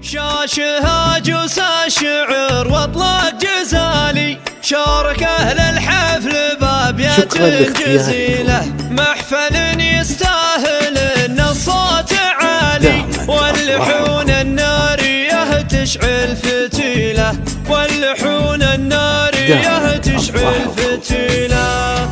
شاشها جوس الشعر واطلاق جزالي، شارك اهل الحفل بابيات جزيله، محفل يستاهل ان الصوت عالي، واللحون الناريه تشعل فتيله، واللحون الناريه تشعل فتيله.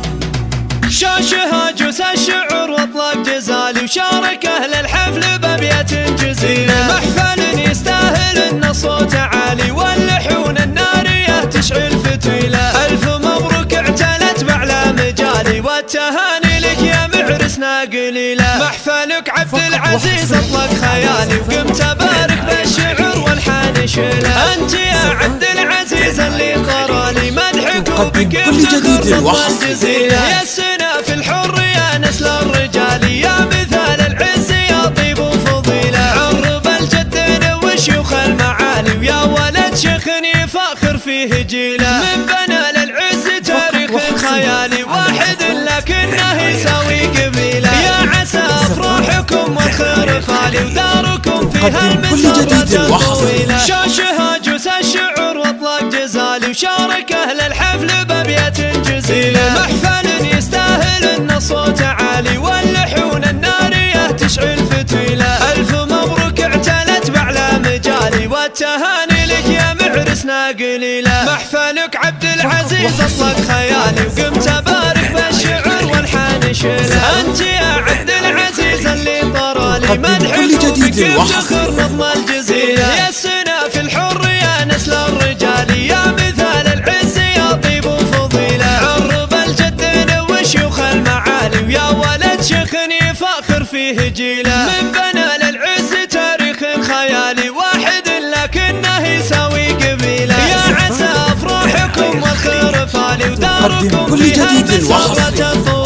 شاشها جوس الشعر واطلاق جزالي، وشارك اهل الحفل بابيات جزيله، محفل يستاهل ان الصوت عالي، واللحون الناريه تشعل فتيله. الف مبروك اعتلت باعلى مجالي، والتهاني لك يا معرسنا قليله، محفلك عبد العزيز اطلق خيالي، وقمت ابارك بالشعر والحان شيله. انت يا عبد العزيز اللي طرالي مدحك بكيف تخر الجزيله، يا السنا في الحر يا نسل الرجال، يا مثال العز يا طيب وفضيله، عرب الجد وشيوخ المعالي، ويا ولد شيخ يفاخر فيه جيله، من بنى للعز تاريخ خيالي، واحد لكنه يساوي قبيله، يا عسى افراحكم والخير خالي، وداركم فيها المسرة الطويله. شاشها جوس الشعر واطلاق جزالي، وشارك اهل الحفل بابيات جزيله، محفل يستاهل ان الصوت عالي، واللحون الناريه تشعل فتيله. الف مبروك اعتلت باعلى مجالي، والتهاني لك يا معرسنا قليله، محفلك عبد العزيز اطلق خيالي، وقمت ابارك بالشعر والحان شيله. انت يا عبد العزيز اللي طرالي مدحك بكيف تخر نظم الجزيله، يا السنا في الحر يا نسل الرجال، يا مثال العز يا طيب وفضيله، عرب الجد وشيوخ المعالي، ويا ولد شيخ يفاخر فيه جيله، من بنى للعز تاريخ خيالي، واحد لكنه يساوي قبيله، يا عسى افراحكم والخير فالي، وداركم فيها المسرة الطويله.